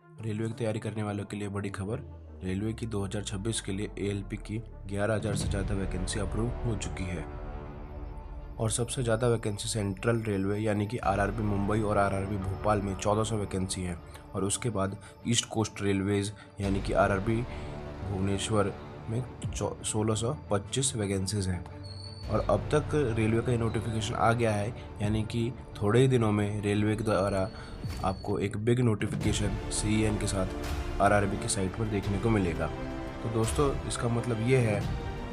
Railway की तैयारी करने वालों के लिए बड़ी खबर। रेलवे की 2026 के लिए एएलपी की 11,000 से ज़्यादा वैकेंसी अप्रूव हो चुकी है और सबसे ज़्यादा वैकेंसी सेंट्रल रेलवे यानी कि आरआरबी मुंबई और आरआरबी भोपाल में 1400 वैकेंसी है और उसके बाद ईस्ट कोस्ट रेलवेज़ यानी कि आरआरबी भुवनेश्वर में 1625 वैकेंसीज़ हैं। और अब तक रेलवे का ये नोटिफिकेशन आ गया है, यानी कि थोड़े ही दिनों में रेलवे के द्वारा आपको एक बिग नोटिफिकेशन CEN के साथ आरआरबी की साइट पर देखने को मिलेगा। तो दोस्तों, इसका मतलब ये है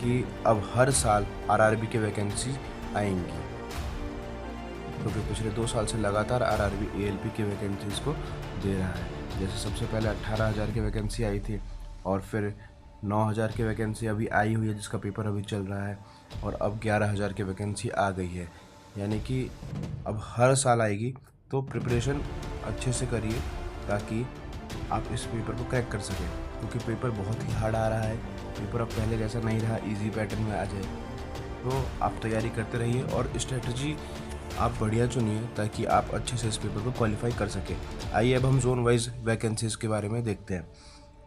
कि अब हर साल आरआरबी की वैकेंसी आएंगी, क्योंकि पिछले 2 साल से लगातार आरआरबी एएलपी की वैकेंसीज को दे रहा है। जैसे सबसे पहले 18,000 की वैकेंसी आई थी और फिर 9,000 की वैकेंसी अभी आई हुई है जिसका पेपर अभी चल रहा है, और अब 11,000 की वैकेंसी आ गई है। यानी कि अब हर साल आएगी, तो प्रिपरेशन अच्छे से करिए ताकि आप इस पेपर को क्रैक कर सकें, क्योंकि पेपर बहुत ही हार्ड आ रहा है। पेपर अब पहले जैसा नहीं रहा, इजी पैटर्न में आ जाए। तो आप तैयारी करते रहिए और स्ट्रेटजी आप बढ़िया चुनिए ताकि आप अच्छे से इस पेपर को क्वालिफाई कर सकें। आइए अब हम जोन वाइज वैकेंसीज़ के बारे में देखते हैं।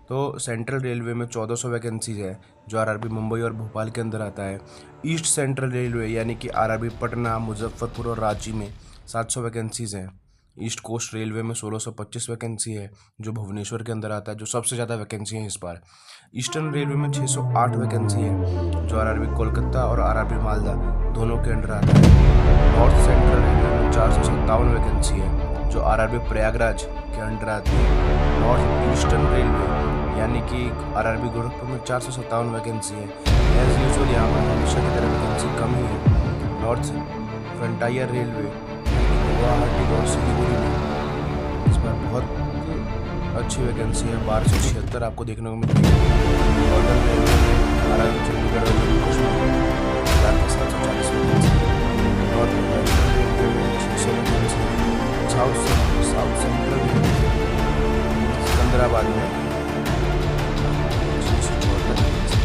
तो सेंट्रल रेलवे में 1400 वैकेंसीज है जो आरआरबी मुंबई और भोपाल के अंदर आता है। ईस्ट सेंट्रल रेलवे यानी कि आरआरबी पटना, मुजफ्फरपुर और रांची में 700 वैकेंसीज हैं। ईस्ट कोस्ट रेलवे में 1625 वैकेंसी है जो भुवनेश्वर के अंदर आता है, जो सबसे ज़्यादा वैकेंसी है इस बार। ईस्टर्न रेलवे में 608 वैकेंसी है जो आरआरबी कोलकाता और आरआरबी मालदा दोनों के अंडर आता है। नॉर्थ सेंट्रल रेलवे में 457 वैकेंसी है जो आरआरबी प्रयागराज के अंडर आती है। नॉर्थ ईस्टर्न रेलवे यानी कि आरआरबी गोरखपुर में 457 वैकेंसी है। एज यूजुअल यहाँ पर हमेशा की तरह वैकेंसी कम ही है। नॉर्थ फ्रंटायर रेलवे गुवाहाटी और सिलीगुड़ी में इस बार बहुत अच्छी वैकेंसी है, 1276 आपको देखने को मिलती है। नॉर्दर्न रेलवे में आरआरबी चंडीगढ़ और जम्मू कश्मीर 740 वैकेंसी है। नॉर्थ वेस्टर्न रेलवे में 600 वैकेंसी है। साउथ सेंट्रल रेलवे सिकंदराबाद में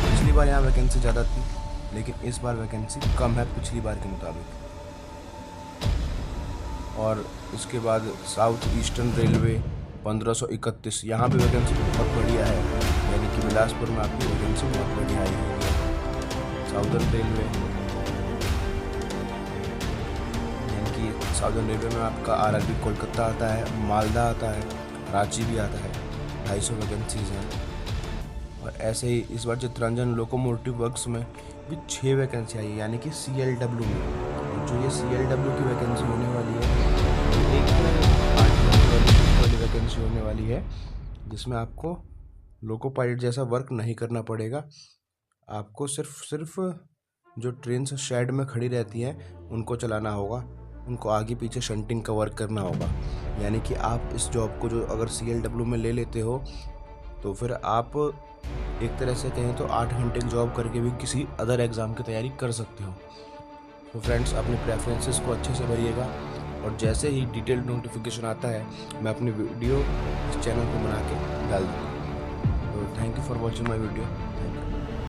पिछली बार यहाँ वैकेंसी ज़्यादा थी, लेकिन इस बार वैकेंसी कम है पिछली बार के मुताबिक। और इसके बाद साउथ ईस्टर्न रेलवे 1531, यहाँ भी वैकेंसी बहुत बढ़िया है, यानी कि बिलासपुर में आपकी वैकेंसी बहुत बढ़िया आई हुई है। साउदर्न रेलवे यानी कि साउदर्न रेलवे में आपका आरआरबी कोलकाता आता है, मालदा आता है, रांची भी आता है, 250 वैकेंसीज हैं। और ऐसे ही इस बार चित्तरंजन लोकोमोटिव वर्क्स में भी 6 वैकेंसी आई है, यानी कि CLW में। जो ये CLW की वैकेंसी होने वाली है, एक वाली वैकेंसी होने वाली है जिसमें आपको लोको पायलट जैसा वर्क नहीं करना पड़ेगा। आपको सिर्फ जो ट्रेन शेड में खड़ी रहती हैं उनको चलाना होगा, उनको आगे पीछे शंटिंग का वर्क करना होगा। यानी कि आप इस जॉब को जो अगर CLW में ले लेते हो तो फिर आप एक तरह से कहें तो 8 घंटे की जॉब करके भी किसी अदर एग्ज़ाम की तैयारी कर सकते हो। तो फ्रेंड्स, अपने प्रेफरेंसेस को अच्छे से भरिएगा और जैसे ही डिटेल्ड नोटिफिकेशन आता है मैं अपनी वीडियो इस चैनल पर बना के डाल दूँगा। तो thank you for watching my video.